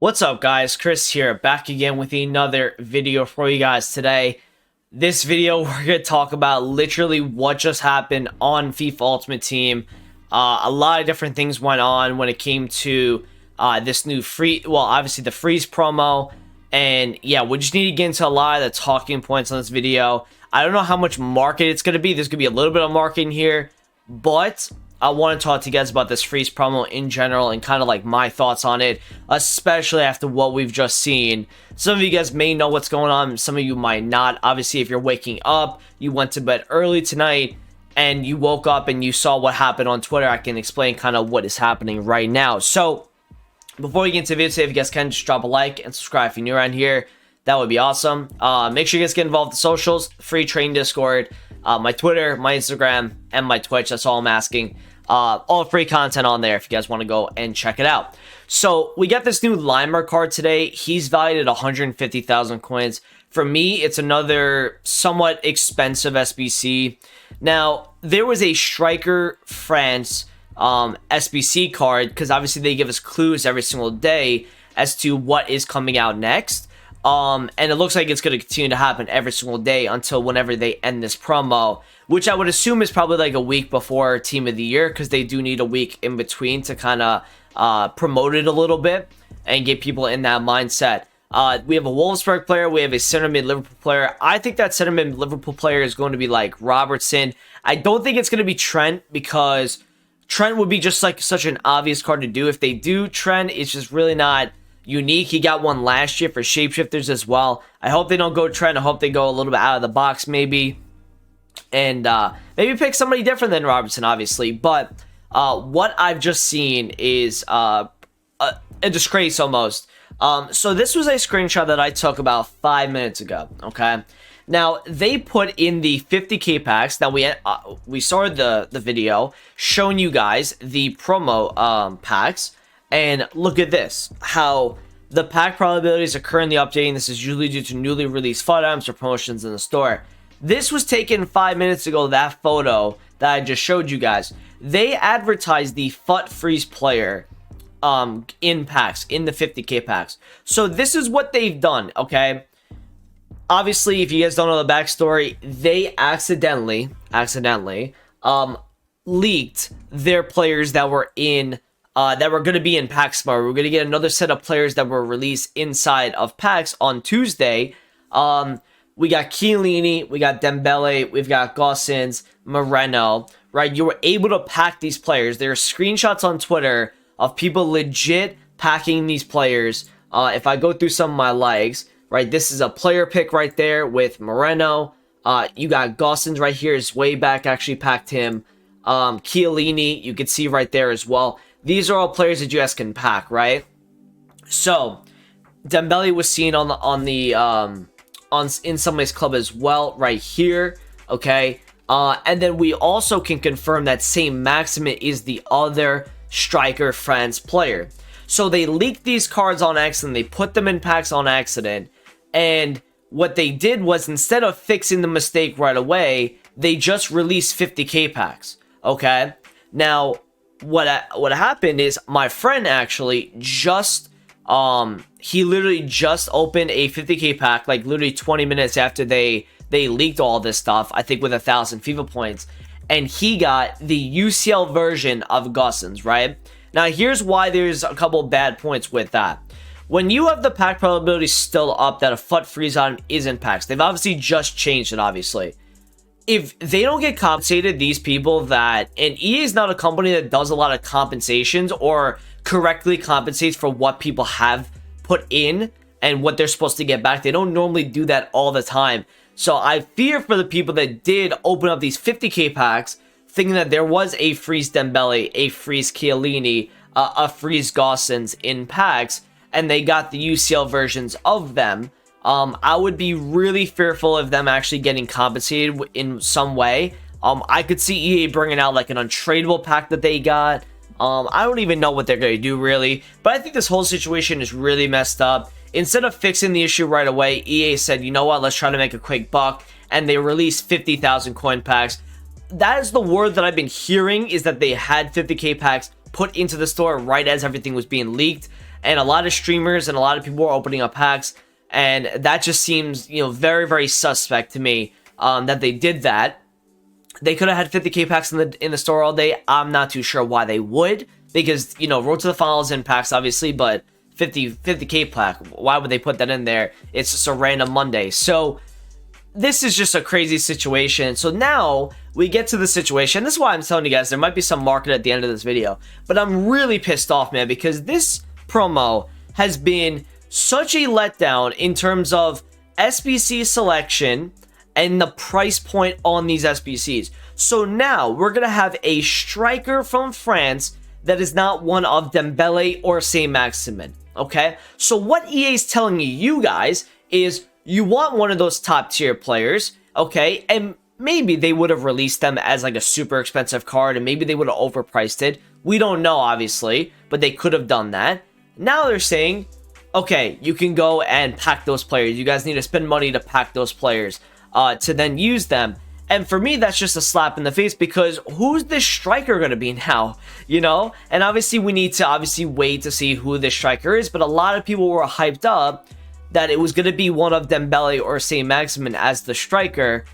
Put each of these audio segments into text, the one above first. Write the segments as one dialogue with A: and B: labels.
A: What's up, guys? Chris here, back again with another video for you guys today. This video, we're going to talk about literally what just happened on FIFA Ultimate Team. A lot of different things went on when it came to this new obviously the freeze promo. And yeah, we just need to get into a lot of the talking points on this video. I don't know how much market it's going to be. There's going to be a little bit of market in here, but I want to talk to you guys about this freeze promo in general and kind of like my thoughts on it, especially after what we've just seen. Some of you guys may know what's going on. Some of you might not. Obviously, if you're waking up, you went to bed early tonight, and you woke up and you saw what happened on Twitter, I can explain kind of what is happening right now. So, before we get into the video today, if you guys can, just drop a like and subscribe if you're new around here. That would be awesome. Make sure you guys get involved with the socials, free train Discord, my Twitter, my Instagram, and my Twitch. That's all I'm asking. All free content on there if you guys want to go and check it out. So we got this new Limer card today. He's valued at 150,000 coins. For me, it's another somewhat expensive SBC. Now, there was a Striker France SBC card, because obviously they give us clues every single day as to what is coming out next. And it looks like it's going to continue to happen every single day until whenever they end this promo, which I would assume is probably like a week before Team of the Year, because they do need a week in between to kind of promote it a little bit and get people in that mindset. We have a Wolfsburg player. We have a center mid Liverpool player. I think that center mid Liverpool player is going to be like Robertson. I don't think it's going to be Trent, because Trent would be just like such an obvious card to do. If they do Trent, it's just really not unique. He got one last year for shapeshifters as well. I hope they don't go Trent. I hope they go a little bit out of the box maybe, and maybe pick somebody different than Robertson, obviously. But what I've just seen is a disgrace almost. So this was a screenshot that I took about 5 minutes ago. Okay, now they put in the 50k packs. Now we started the video showing you guys the promo packs. And look at this, how the pack probabilities are currently updating. This is usually due to newly released FUT items or promotions in the store. This was taken 5 minutes ago, that photo that I just showed you guys. They advertised the FUT freeze player in packs, in the 50k packs. So this is what they've done, okay? Obviously, if you guys don't know the backstory, they accidentally leaked their players that were in that were going to be in packs tomorrow. We're going to get another set of players that were released inside of packs on Tuesday. We got Chiellini, we got Dembele, we've got Gosens, Moreno, right? You were able to pack these players. There are screenshots on Twitter of people legit packing these players. If I go through some of my likes, right? This is a player pick right there with Moreno. You got Gosens right here. Is way back, actually packed him. Chiellini, you can see right there as well. These are all players that you guys can pack, right? So Dembele was seen in somebody's club as well, right here. Okay, and then we also can confirm that Saint Maximin is the other Striker France player. So they leaked these cards on accident. They put them in packs on accident, and what they did was, instead of fixing the mistake right away, they just released 50k packs. Okay, now what happened is my friend actually just he literally just opened a 50k pack like literally 20 minutes after they leaked all this stuff, I think with 1,000 FIFA points, and he got the UCL version of Gosens, right? Now here's why there's a couple bad points with that. When you have the pack probability still up that a FUT freeze item is in packs, they've obviously just changed it, obviously. If they don't get compensated, these people that, and EA is not a company that does a lot of compensations or correctly compensates for what people have put in and what they're supposed to get back. They don't normally do that all the time. So I fear for the people that did open up these 50k packs thinking that there was a freeze Dembele, a freeze Chiellini, a freeze Gosens in packs, and they got the UCL versions of them. I would be really fearful of them actually getting compensated in some way. I could see EA bringing out like an untradeable pack that they got. I don't even know what they're going to do really, but I think this whole situation is really messed up. Instead of fixing the issue right away, EA said, you know what, let's try to make a quick buck, and they released 50,000 coin packs. That is the word that I've been hearing, is that they had 50k packs put into the store right as everything was being leaked. and a lot of streamers and a lot of people are opening up packs, and that just seems, you know, very, very suspect to me, that they did that. They could have had 50k packs in the store all day. I'm not too sure why they would, because, you know, Road to the Finals in packs, obviously, but 50k pack, why would they put that in there? It's just a random Monday. So this is just a crazy situation. So now we get to the situation. This is why I'm telling you guys there might be some market at the end of this video, but I'm really pissed off, man, because this promo has been such a letdown in terms of SBC selection and the price point on these SBCs. So now we're gonna have a striker from France that is not one of Dembele or Saint-Maximin. Okay, so what EA is telling you guys is you want one of those top tier players, okay, and maybe they would have released them as like a super expensive card, and maybe they would have overpriced it. We don't know, obviously, but they could have done that. Now they're saying, okay, you can go and pack those players. You guys need to spend money to pack those players to then use them. And for me, that's just a slap in the face, because who's this striker going to be now, you know? And obviously, we need to wait to see who this striker is, but a lot of people were hyped up that it was going to be one of Dembele or Saint-Maximin as the striker.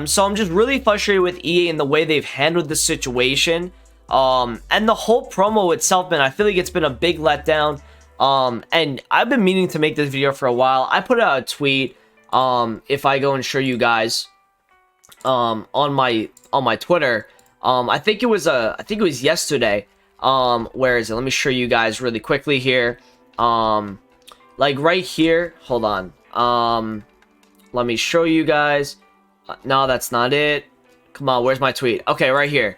A: So I'm just really frustrated with EA and the way they've handled the situation. And the whole promo itself, man, I feel like it's been a big letdown. And I've been meaning to make this video for a while. I put out a tweet, if I go and show you guys, on my Twitter. I think it was yesterday. Where is it? Let me show you guys really quickly here. Like right here. Hold on. Let me show you guys. No, that's not it. Come on, where's my tweet? Okay, right here.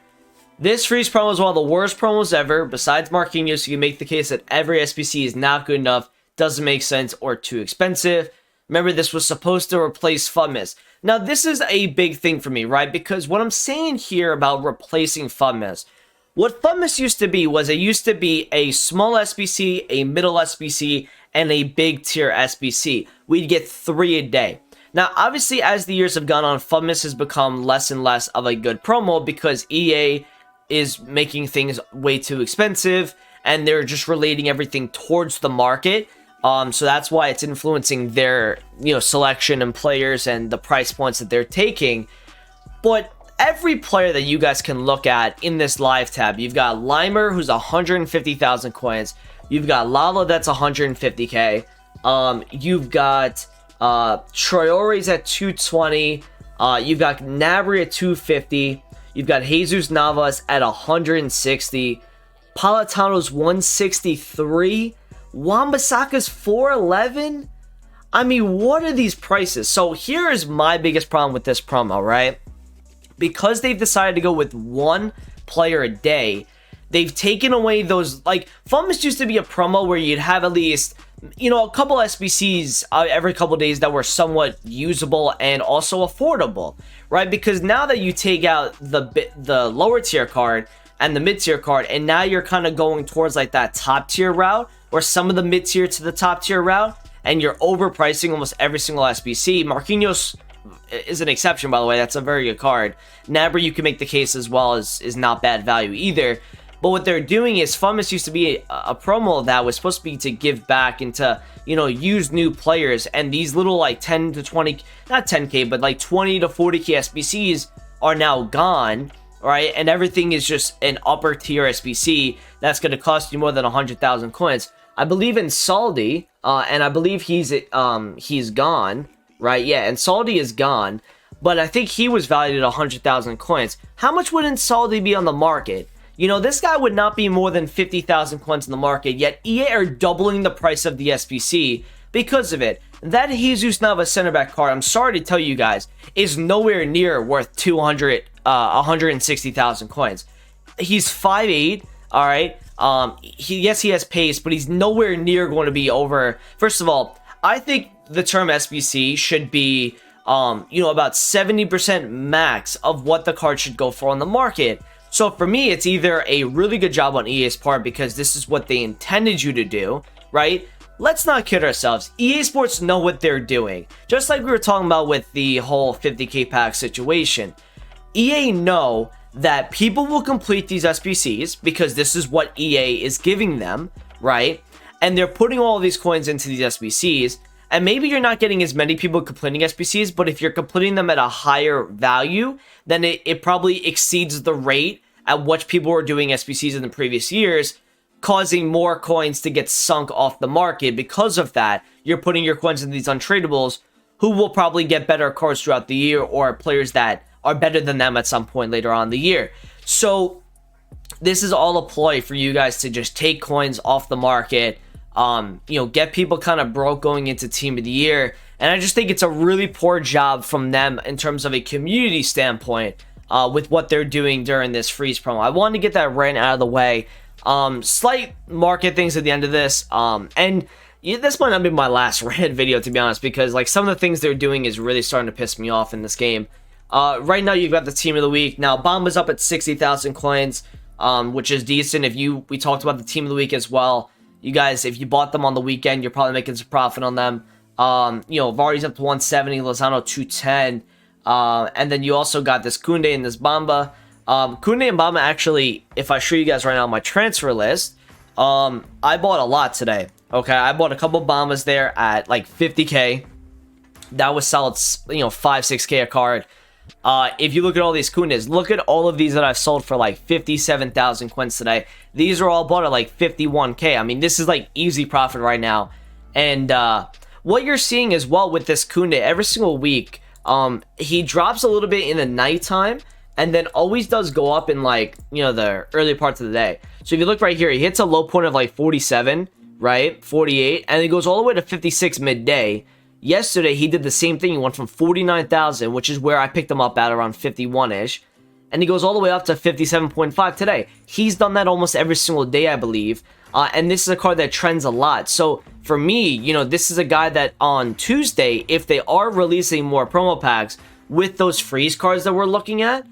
A: This freeze promo is one of the worst promos ever. Besides Marquinhos, you can make the case that every SBC is not good enough, doesn't make sense, or too expensive. Remember, this was supposed to replace FUTMIS. Now, this is a big thing for me, right? Because what I'm saying here about replacing FUTMIS, what FUTMIS used to be was it used to be a small SBC, a middle SBC, and a big tier SBC. We'd get 3 a day. Now, obviously, as the years have gone on, FUTMIS has become less and less of a good promo because EA is making things way too expensive, and they're just relating everything towards the market. So that's why it's influencing their, you know, selection and players and the price points that they're taking. But every player that you guys can look at in this live tab, you've got Limer, who's 150,000 coins. You've got Lala, that's 150k. You've got Traore's at 220. You've got Gnabry at 250. You've got Jesus Navas at 160. Politano's 163. Wan-Bissaka's 411. I mean, what are these prices? So here is my biggest problem with this promo, right? Because they've decided to go with one player a day, they've taken away those, like, FUTMIS used to be a promo where you'd have at least, you know, a couple SBCs every couple days that were somewhat usable and also affordable, right? Because now that you take out the lower tier card and the mid tier card, and now you're kind of going towards like that top tier route, or some of the mid tier to the top tier route, and you're overpricing almost every single SBC. Marquinhos is an exception, by the way. That's a very good card. Gnabry, you can make the case as well, is not bad value either. But what they're doing is, FUTMIS used to be a promo that was supposed to be to give back and to, you know, use new players. And these little like 10 to 20, not 10k, but like 20 to 40k SBCs are now gone, right? And everything is just an upper tier SBC that's going to cost you more than 100,000 coins. I believe in Saldi, and I believe he's gone, right? Yeah, and Saldi is gone, but I think he was valued at 100,000 coins. How much would Saldi be on the market? You know, this guy would not be more than 50,000 coins in the market, yet EA are doubling the price of the SBC because of it. That Jesus Navas center back card, I'm sorry to tell you guys, is nowhere near worth 160,000 coins. He's 5'8", all right? Yes, he has pace, but he's nowhere near going to be over. First of all, I think the term SBC should be, you know, about 70% max of what the card should go for on the market. So for me, it's either a really good job on EA's part because this is what they intended you to do, right? Let's not kid ourselves. EA Sports know what they're doing. Just like we were talking about with the whole 50k pack situation. EA know that people will complete these SBCs because this is what EA is giving them, right? and they're putting all of these coins into these SBCs. And maybe you're not getting as many people completing SBCs, but if you're completing them at a higher value, then it probably exceeds the rate at which people were doing SBCs in the previous years, causing more coins to get sunk off the market. Because of that, you're putting your coins in these untradables, who will probably get better cards throughout the year, or players that are better than them at some point later on in the year. So this is all a ploy for you guys to just take coins off the market, get people kind of broke going into Team of the Year. And I just think it's a really poor job from them in terms of a community standpoint with what they're doing during this freeze promo. I wanted to get that rant out of the way. Slight market things at the end of this. And this might not be my last rant video, to be honest, because like some of the things they're doing is really starting to piss me off in this game. Right now, you've got the Team of the Week. Now, Bomba's up at 60,000 coins, which is decent. We talked about the Team of the Week as well. You guys, if you bought them on the weekend, you're probably making some profit on them. Vardy's up to 170, Lozano 210. And then you also got this Koundé and this Bamba. Koundé and Bamba, actually, if I show you guys right now my transfer list, I bought a lot today. Okay, I bought a couple Bambas there at like 50k. That was solid, 5-6k a card. If you look at all these Koundés, look at all of these that I've sold for like 57,000 coins today. These are all bought at like 51k. I mean, this is like easy profit right now. And what you're seeing as well with this Koundé, every single week, he drops a little bit in the nighttime and then always does go up in like, the early parts of the day. So if you look right here, he hits a low point of like 47, right? 48, and it goes all the way to 56 midday. Yesterday, he did the same thing. He went from 49,000, which is where I picked him up at around 51-ish. And he goes all the way up to 57.5 today. He's done that almost every single day, I believe. And this is a card that trends a lot. So for me, this is a guy that on Tuesday, if they are releasing more promo packs with those freeze cards that we're looking at,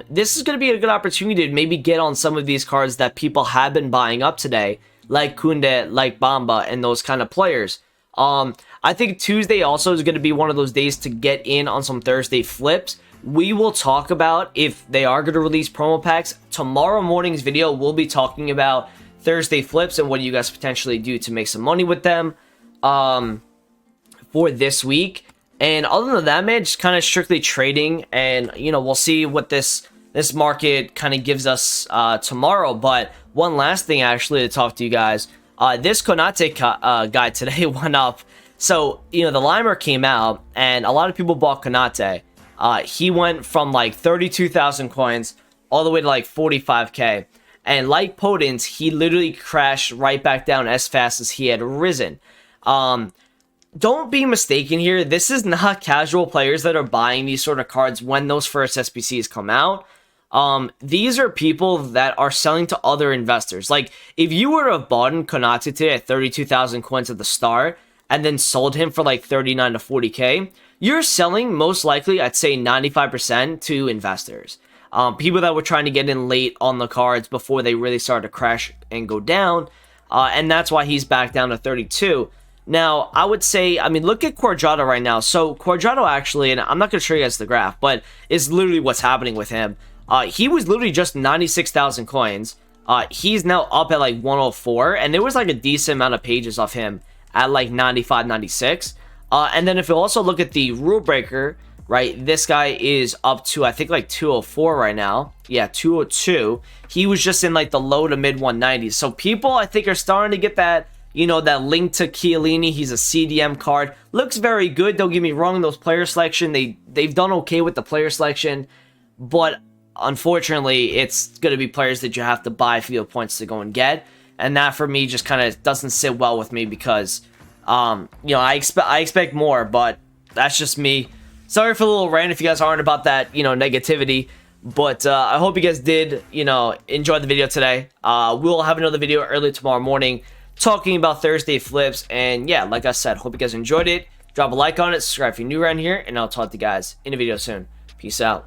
A: this is going to be a good opportunity to maybe get on some of these cards that people have been buying up today, like Koundé, like Bamba, and those kind of players. I think Tuesday also is going to be one of those days to get in on some Thursday flips. We will talk about if they are going to release promo packs. Tomorrow morning's video, we'll be talking about Thursday flips and what you guys potentially do to make some money with them for this week. And other than that, man, just kind of strictly trading. And, we'll see what this market kind of gives us tomorrow. But one last thing, actually, to talk to you guys. This Konate guy today went up. So, the Limer came out, and a lot of people bought Konate. He went from like 32,000 coins all the way to like 45k. And like Potence, he literally crashed right back down as fast as he had risen. Don't be mistaken here. This is not casual players that are buying these sort of cards when those first SBCs come out. These are people that are selling to other investors. Like, if you were to have bought in Konate today at 32,000 coins at the start and then sold him for like 39 to 40k, you're selling most likely, I'd say 95% to investors. People that were trying to get in late on the cards before they really started to crash and go down. And that's why he's back down to 32. Now, I would say, look at Cuadrado right now. So, Cuadrado actually, and I'm not going to show you guys the graph, but it's literally what's happening with him. He was literally just 96,000 coins. He's now up at like 104, and there was like a decent amount of pages of him at like 95, 96. And then if you also look at the rule breaker, right, this guy is up to, I think, like 204 right now. Yeah, 202. He was just in like the low to mid 190s. So people, I think, are starting to get that, that link to Chiellini. He's a CDM card. Looks very good. Don't get me wrong. Those player selection, they've done okay with the player selection, but unfortunately, it's going to be players that you have to buy field points to go and get. And that, for me, just kind of doesn't sit well with me because, I expect more, but that's just me. Sorry for the little rant if you guys aren't about that, negativity. But I hope you guys did, enjoy the video today. We'll have another video early tomorrow morning talking about Thursday flips. And yeah, like I said, hope you guys enjoyed it. Drop a like on it, subscribe if you're new around here, and I'll talk to you guys in a video soon. Peace out.